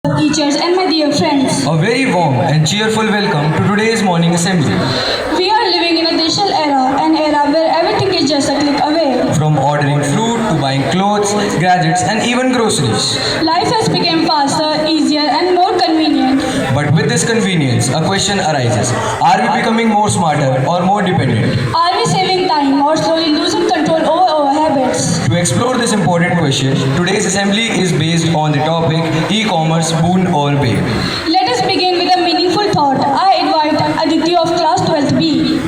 teachers, and my dear friends. A very warm and cheerful welcome to today's morning assembly. We are living in a digital era, an era where everything is just a click away. From ordering food to buying clothes, gadgets, and even groceries. Life has become faster, easier, and more convenient. But with this convenience, a question arises. Are we becoming more smarter or more dependent? Are we saving time or slowly losing control over our habits? To explore this important question, today's assembly is based on the topic e-commerce boon or bane. Let us begin with a meaningful thought. I invite Aditi of class 12th B.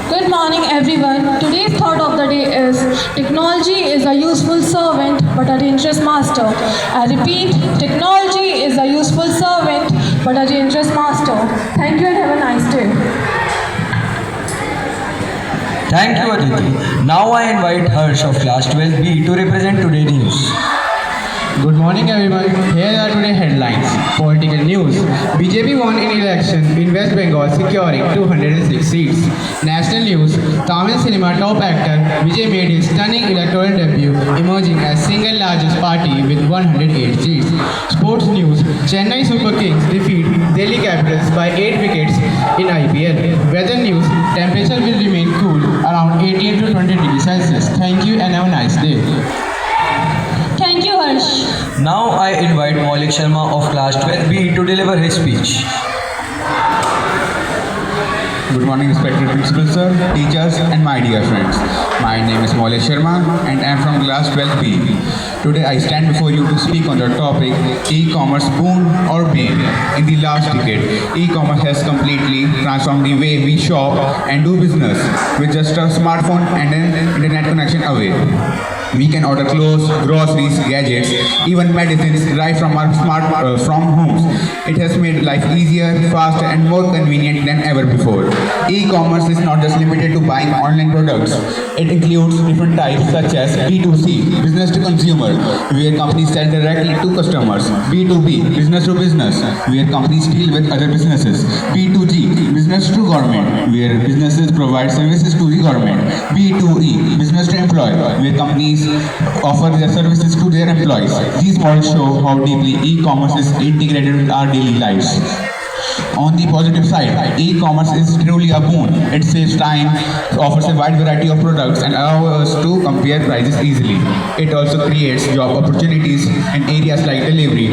Good morning, everyone. Today's thought of the day is technology is a useful servant but a dangerous master. I repeat, technology is a useful servant but a dangerous master. Thank you and have a nice day. Thank you, Aditi. Now I invite Harsh of class 12B to represent today's news. Good morning everyone. Here are today's headlines. Political news. BJP won in election in West Bengal securing 206 seats. National news. Tamil cinema top actor Vijay made his stunning electoral debut emerging as single largest party with 108 seats. Sports news. Chennai Super Kings defeat Delhi Capitals by 8 wickets in IPL. Weather news. Temperature will remain cool around 18 to 20 degrees Celsius. Thank you and have a nice day. Thank you, Harsh. Now I invite Maulik Sharma of class 12B to deliver his speech. Good morning, respected principal sir, teachers and my dear friends. My name is Maulik Sharma and I am from class 12B. Today I stand before you to speak on the topic e-commerce boon or bane. In the last decade, e-commerce has completely transformed the way we shop and do business with just a smartphone and an internet connection away. We can order clothes, groceries, gadgets, even medicines right from our from homes. It has made life easier, faster, and more convenient than ever before. E-commerce is not just limited to buying online products. It includes different types such as B2C, business to consumer, where companies sell directly to customers. B2B, business to business, where companies deal with other businesses. B2G, business to government, where businesses provide services to the government. B2E, business to employer, where companies offer their services to their employees. These models show how deeply e-commerce is integrated with our daily lives. On the positive side, e-commerce is truly a boon. It saves time, offers a wide variety of products and allows us to compare prices easily. It also creates job opportunities in areas like delivery,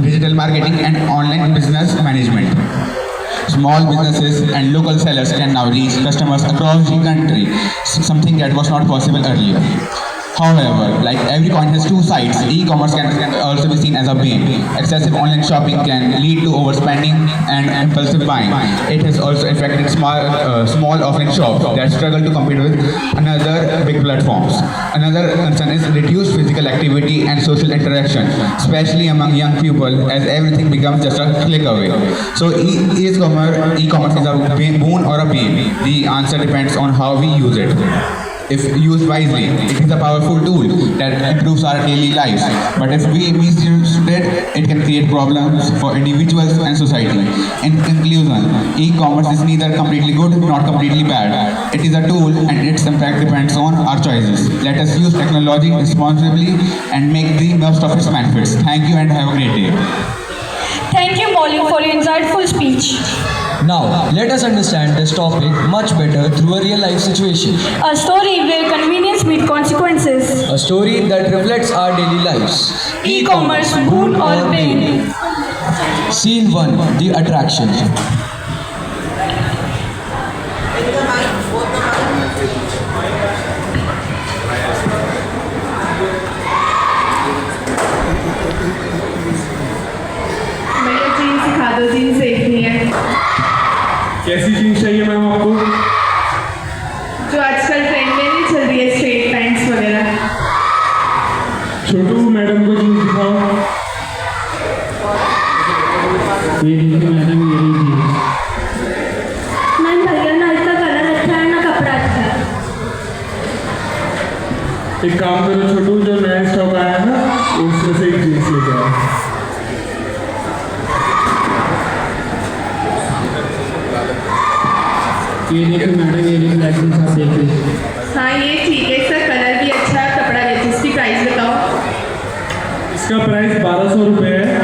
digital marketing and online business management. Small businesses and local sellers can now reach customers across the country, something that was not possible earlier. However, like every coin has two sides, e-commerce can also be seen as a bane. Excessive online shopping can lead to overspending and impulsive buying. It has also affected small offline shops that struggle to compete with another big platforms. Another concern is reduced physical activity and social interaction, especially among young people, as everything becomes just a click away. So, e-commerce is a boon or a bane. The answer depends on how we use it. If used wisely, it is a powerful tool that improves our daily lives. But if we misuse it, it can create problems for individuals and society. In conclusion, e-commerce is neither completely good nor completely bad. It is a tool and its impact depends on our choices. Let us use technology responsibly and make the most of its benefits. Thank you and have a great day. Thank you, Maulik, for your insightful speech. Now, let us understand this topic much better through a real life situation. A story where convenience meets consequences. A story that reflects our daily lives. E-commerce boon or bane. Scene 1. The attraction. भैया jeans सिखा दो jeans देखनी है कैसी jeans चाहिए ma'am आपको? जो आजकल ट्रेंड में नहीं चल रही है स्ट्रेट पैंट्स वगैरह छोटू मैडम को जीन्स दिखाओ। ये लीजिए मैडम, ये लीजिए। मैम भैया ना इसका कलर अच्छा है ना कपड़ा अच्छा है। एक काम करो छोटू, जो नया स्टॉक आया है ना उसमें से एक जीन्स लेके आओ। ये देखिए मैडम, ये देखिए ब्लैक जीन्स आप देख लीजिए। हाँ ये ठीक है, इसका कलर भी अच्छा है, कपड़ा भी अच्छा है। इसकी प्राइस बताओ। इसका प्राइस 1200 रुपये है।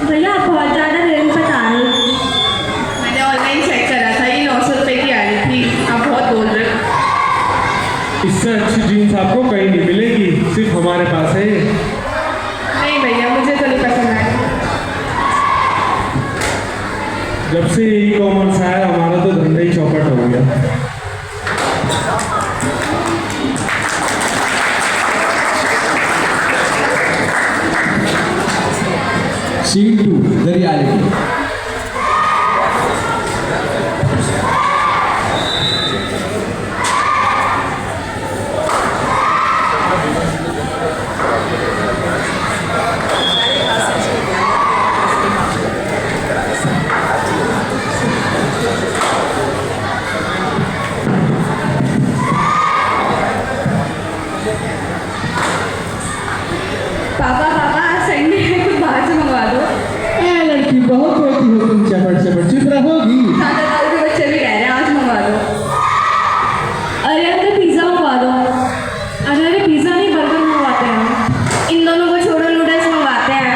भैया आप बहुत ज़्यादा रेंज बता रहे हो। मैंने ऑनलाइन चेक करा था, ये 900 रुपये की आई थी। आप बहुत बोल रहे हो। इससे अच्छी जीन्स आपको कहीं नहीं मिलेगी, सिर्फ हमारे पास है। नहीं भैया, मुझे तो नहीं पसंद आया। जब से ई कॉमर्स आया हमारा तो धंधा ही चौपट हो गया। Scene 2, the reality. पापा आज संडे है, कुछ बाहर से मंगवा दो। लड़की बहुत होती हो तुम, चपट चपट चुप रहोगी। दादा दादी के बच्चे भी कह रहे हैं आज मंगवा दो। अरे अंकल पिज़्ज़ा मंगवा दो। अरे पिज़्ज़ा नहीं, बर्गर मंगवाते हैं। इन दोनों को छोड़ो, नूडल्स मंगवाते हैं।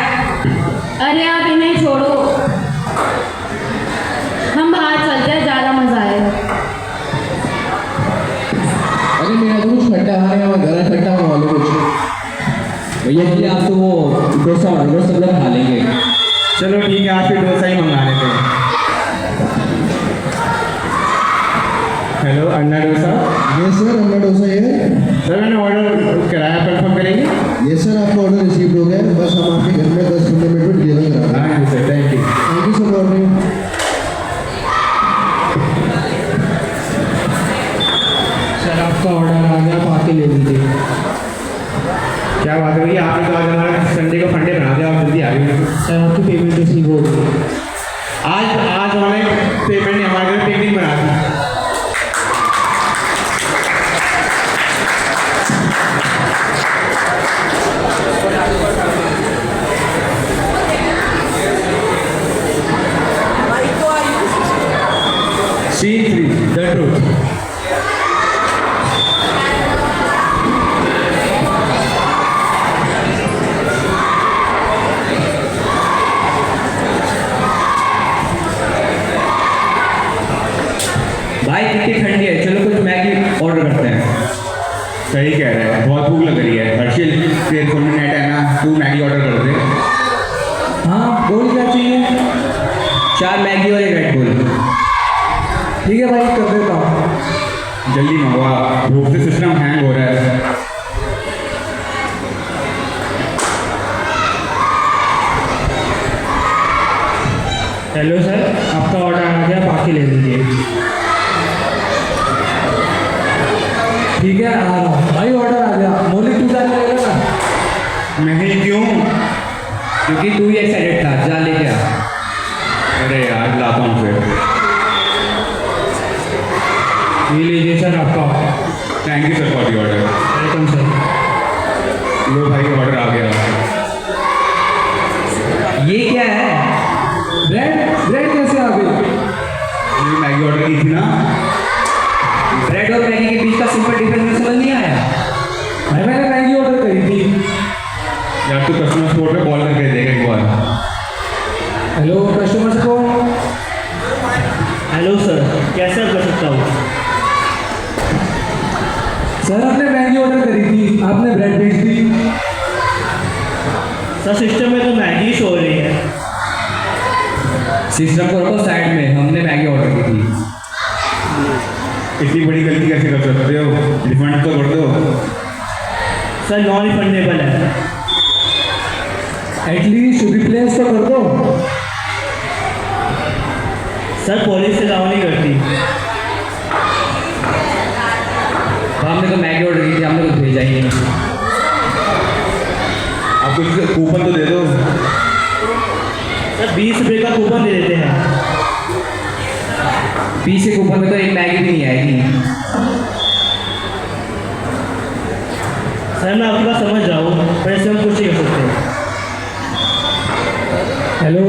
अरे आप इन्हें छोड़ो, हम बाहर चलते हैं, ज़्यादा मज़ा आएगा। अरे मेरा तो कुछ खट्टा है, हमारा घर खट्टा मंगवा लो कुछ। भैया जी आप तो वो डोसा ऑर्डर सब लोग खा लेंगे। चलो ठीक है, आप फिर डोसा ही मंगा लेते हैं। हेलो, अन्ना डोसा। यस सर, अन्ना डोसा है। सर मैंने ऑर्डर कराया, कंफर्म करेंगे? यस सर, आपका ऑर्डर रिसीव हो गया है। बस हम आपके घर में 10-15 मिनट में डिलीवर करा देंगे। हाँ sir, thank you. Thank you sir for ordering. Sir आपका ऑर्डर आ गया, आप आके ले लीजिए। क्या बात है भैया, आपने तो आज हमारा संडे को फंडे बना दिया, आप जल्दी आ गए। सर आपकी पेमेंट रिसीव हो गई। आज ऑनलाइन पेमेंट ने हमारे घर पिकनिक बना दी। Scene 3, the truth. भाई कितनी ठंडी है, चलो कुछ मैगी ऑर्डर करते हैं। सही कह रहा है, बहुत भूख लग रही है। हर्षिल तेरे फोन में नेट है ना, तू मैगी ऑर्डर कर दे। हाँ बोल क्या चाहिए? 4 मैगी और 1 रेड बुल। ठीक है भाई, कर देता हूँ। जल्दी मंगवा, भूख से सिस्टम हैंग हो रहा है। हेलो सर, आपका ऑर्डर आ गया, आप आके ले लीजिए। ठीक है, आ रहा हूँ। भाई ऑर्डर आ गया। मोली तू जाने लगेगा ना? नहीं, क्यों? क्योंकि तू ही एक्साइटेड था, जा लेके आ। अरे यार, लाता हूँ फिर। ये लीजिए सर आपका। Thank you sir for the order. Welcome sir. लो भाई, ऑर्डर आ गया। ये क्या है? ब्रेड कैसे आ गई? ये मैगी ऑर्डर की थी ना। ब्रेड और मैगी के बीच का सिंपल डिफरेंस समझ नहीं आया। भाई मैंने मैगी ऑर्डर करी थी। यार तू कस्टमर सपोर्ट पे कॉल करके देख एक बार। Hello customer support. Hello sir, कैसे कर सकता हूँ? सर आपने मैगी ऑर्डर करी थी, आपने ब्रेड भेज दी। सर सिस्टम में तो मैगी शो हो रही है। सिस्टम को रखो साइड में, हमने मैगी ऑर्डर की थी। इतनी बड़ी गलती कैसे कर सकते हो? रिफंड तो कर दो। सर नॉन रिफंडेबल है। एटलीस्ट रिप्लेस तो कर दो। सर पॉलिसी अलाउ नहीं करती। हमने तो मैगी ऑर्डर की थी, हमने कुछ भेजा ही नहीं। आप कुछ कूपन तो दे दो। सर 20 रुपये का कूपन दे देते हैं। 20 के कूपन में तो 1 मैगी भी नहीं आएगी। सर मैं आपकी बात समझ रहा हूँ, पर ऐसे हम कुछ नहीं कर सकते। हेलो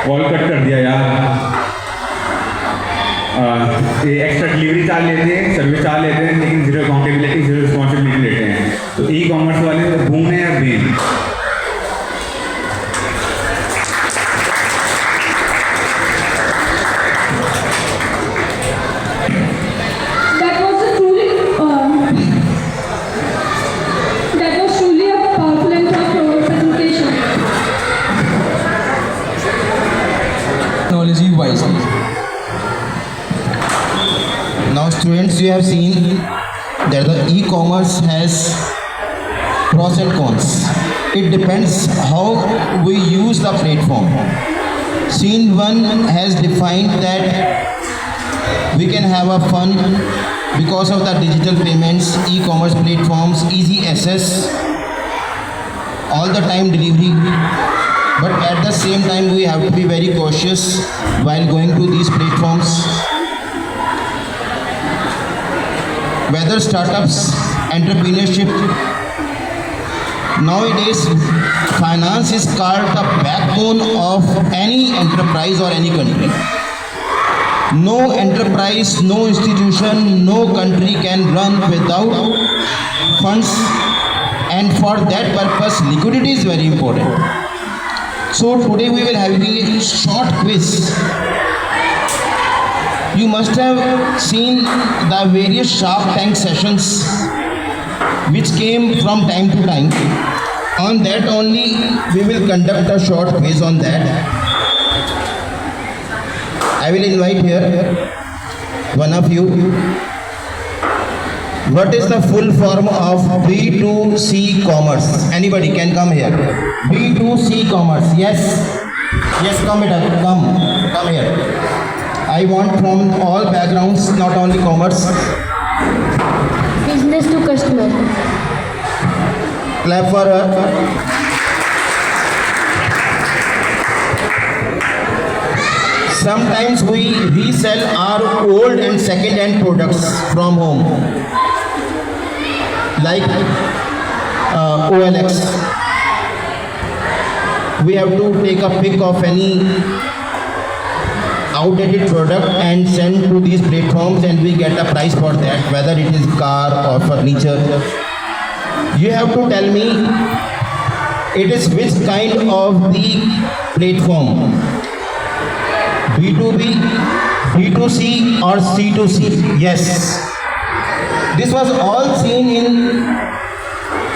कॉल कट कर दिया यार। ये एक्स्ट्रा डिलीवरी चार्ज लेते हैं, सर्विस चार्ज लेते हैं, लेकिन जीरो अकाउंटेबिलिटी, जीरो रिस्पॉन्सिबिलिटी लेते हैं। तो ई कॉमर्स वाले boom है या bane? That was truly a powerful and thought-provoking presentation. Technology wisely. Now students, you have seen that the e-commerce has pros and cons. It depends how we use the platform. Scene 1 has defined that we can have a fun because of the digital payments, e-commerce platforms, easy access, all the time delivery. But at the same time, we have to be very cautious while going to these platforms. Whether startups, entrepreneurship, nowadays finance is called the backbone of any enterprise or any country. No enterprise, no institution, no country can run without funds, and for that purpose liquidity is very important. So today we will have a short quiz. You must have seen the various Shark Tank sessions which came from time to time. On that only we will conduct a short quiz on that. I will invite here one of you. What is the full form of B2C commerce? Anybody can come here. B2C commerce. Yes. Yes, come here. Come here. I want from all backgrounds, not only commerce. Business to customer. Clap for her. Sometimes we resell our old and second-hand products from home, like OLX. We have to take a pic of any outdated product and send to these platforms, and we get a price for that, whether it is car or furniture. You have to tell me it is which kind of the platform, B2B, B2C or C2C. Yes, this was all seen in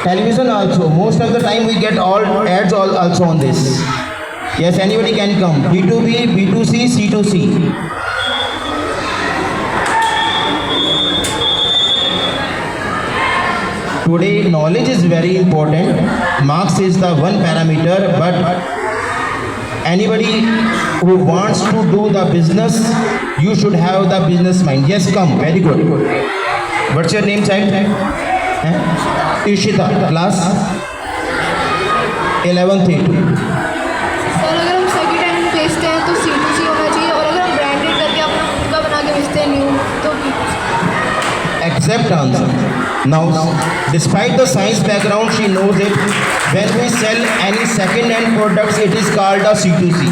television also. Most of the time we get all ads also on this. Yes, anybody can come. B2B, B2C, C2C. Today knowledge is very important. Marks is the one parameter, but anybody who wants to do the business, you should have the business mind. Yes, come. Very good. What's your name, child? Ishita. Class 11th A2. Sir अगर हम second hand बेचते हैं तो C2C होना चाहिए, और अगर हम ब्रांडेड करके अपना खुद का बना के बेचते हैं न्यू तो Accept answer. Now, despite the science background, she knows it. When we sell any second-hand products, it is called a C2C.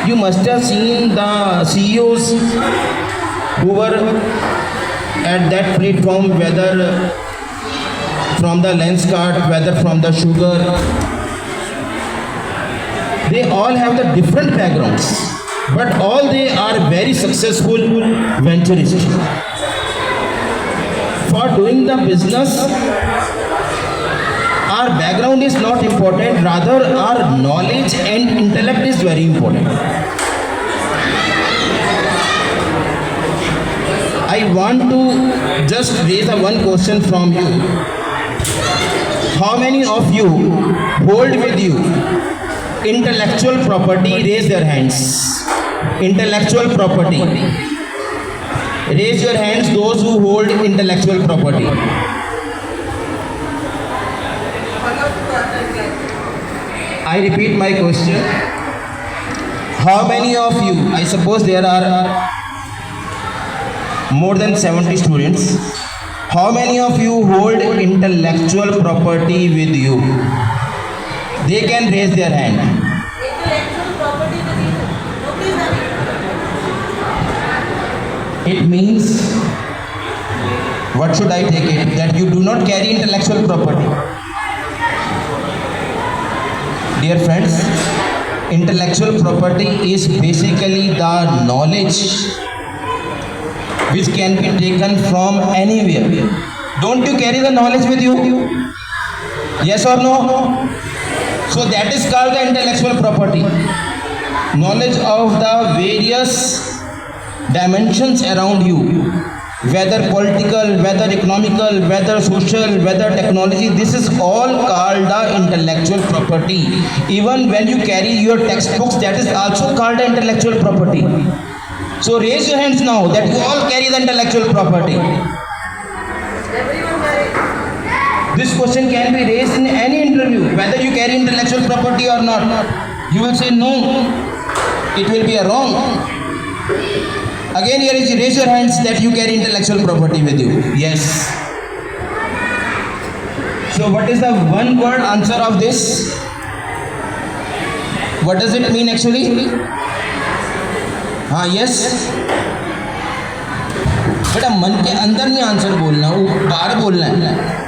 You must have seen the CEOs who were at that platform, whether from the Lenskart, whether from the Sugar. They all have the different backgrounds, but all they are very successful venturists. For doing the business, our background is not important, rather our knowledge and intellect is very important. I want to just raise one question from you. How many of you hold with you intellectual property? Raise their hands. Intellectual property. Raise your hands, those who hold intellectual property. I repeat my question. How many of you, I suppose there are more than 70 students, how many of you hold intellectual property with you? They can raise their hand. It means What should I take it? That you do not carry intellectual property. Dear friends, intellectual property is basically the knowledge which can be taken from anywhere. Don't you carry the knowledge with you? Yes or no? So that is called the intellectual property. Knowledge of the various dimensions around you, whether political, whether economical, whether social, whether technology, this is all called the intellectual property. Even when you carry your textbooks, that is also called the intellectual property. So raise your hands now that you all carry the intellectual property. This question can be raised in any interview, whether you carry intellectual property or not. You will say no, it will be a wrong. Again, here is raise your hands that you carry intellectual property with you. Yes. So what is the one word answer of this? What does it mean actually? Yes. बेटा मन के अंदर नहीं answer बोलना, वो बाहर बोलना है.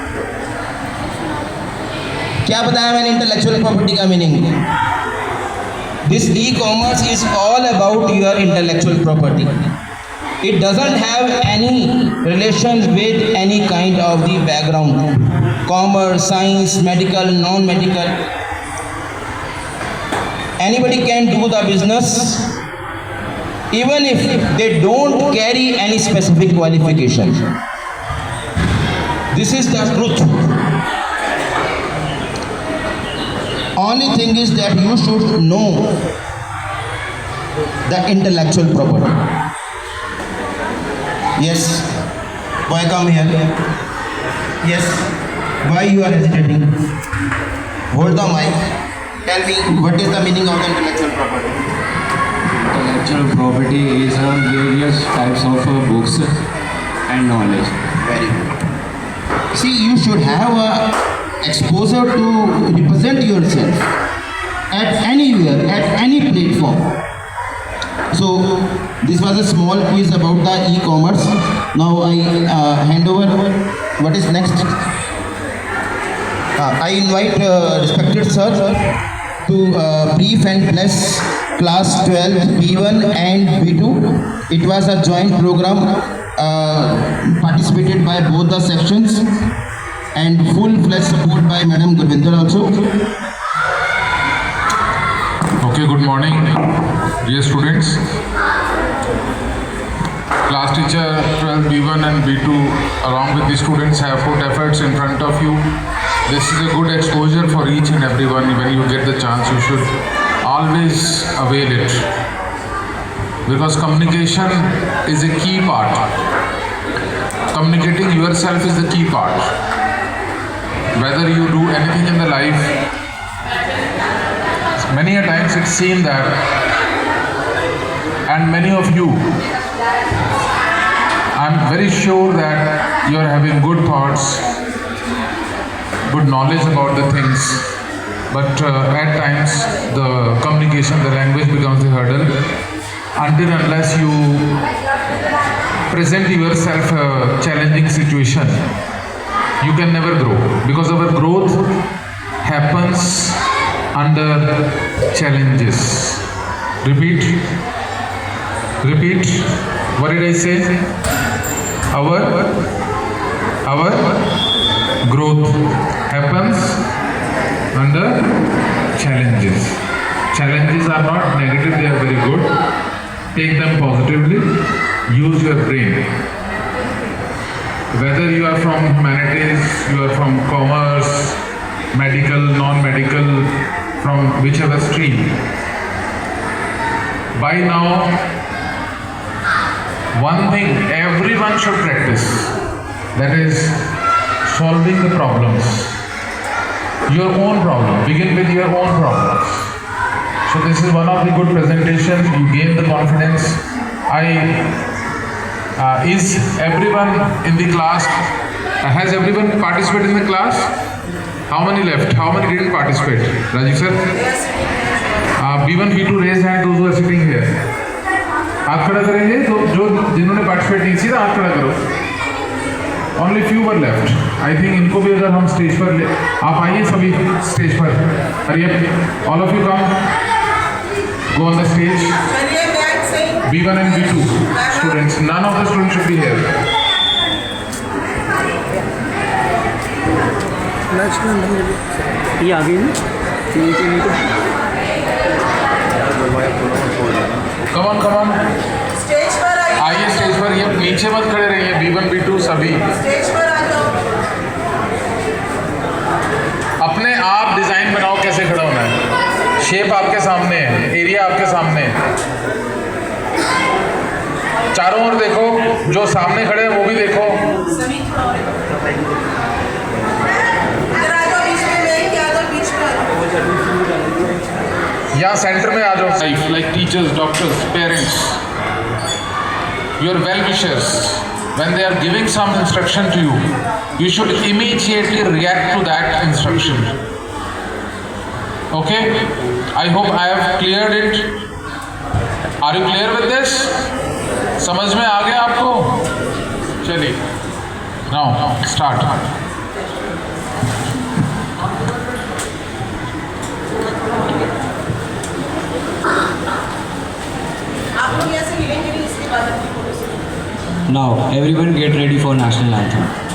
क्या बताया मैंने इंटेलेक्चुअल प्रॉपर्टी का meaning? This e-commerce is all about your intellectual property. It doesn't have any relation with any kind of the background, commerce, science, medical, non-medical. Anybody can do the business, even if they don't carry any specific qualification. This is the truth. Only thing is that you should know the intellectual property. Yes. Boy, come here. Yes. Why you are hesitating? Hold the mic. Tell me, what is the meaning of the intellectual property? Intellectual property is various types of books and knowledge. Very good. See, you should have a exposure to represent yourself at anywhere, at any platform. So this was a small quiz about the e-commerce. Now I hand over. What is next? I invite respected sir to brief and bless class 12 B1 and B2. It was a joint program participated by both the sections and full-fledged support by Madam Gurvinder also. Okay, good morning, dear students. Class teacher 12 B1 and B2 along with the students have put efforts in front of you. This is a good exposure for each and everyone. When you get the chance, you should always avail it, because communication is a key part. Communicating yourself is the key part. Whether you do anything in the life, many a times it's seen that, and many of you, I'm very sure that you're having good thoughts, good knowledge about the things, but at times the communication, the language becomes the hurdle. Until unless you present yourself a challenging situation, you can never grow, because our growth happens under challenges. Repeat. What did I say? Our growth happens under challenges. Challenges are not negative, they are very good. Take them positively. Use your brain. Whether you are from humanities, you are from commerce, medical, non-medical, from whichever stream, by now, one thing everyone should practice, that is solving the problems. Your own problem. Begin with your own problems. So this is one of the good presentations. You gain the confidence. Is everyone in the class? Has everyone participated in the class? How many left? How many didn't participate? Rajiv sir? B1, B2 raise hand, those who are sitting here. हाथ खड़ा करेंगे तो जो जिन्होंने participate नहीं, सीधा हाथ खड़ा करो. Only few were left. I think इनको भी अगर हम स्टेज पर ले, आप आइए सभी स्टेज पर. Hurry, all of you come, go on the stage. B1 and B2 students, none of the students should be here. ये आगे Come on, come on. आइए स्टेज पर. ये नीचे मत खड़े रहिए. B1 B2 सभी अपने आप डिजाइन बनाओ कैसे खड़ा होना है. शेप आपके सामने है, एरिया आपके सामने है. चारों ओर देखो, जो सामने खड़े हैं वो भी देखो. यहाँ सेंटर में आ जाओ. Like teachers, doctors, parents, your well-wishers, when they are giving some instruction to you, you should immediately react to that instruction. Okay? I hope I have cleared it. Are you clear with this? समझ में आ गया आपको? चलिए. Now, start. Now, everyone get ready for national anthem.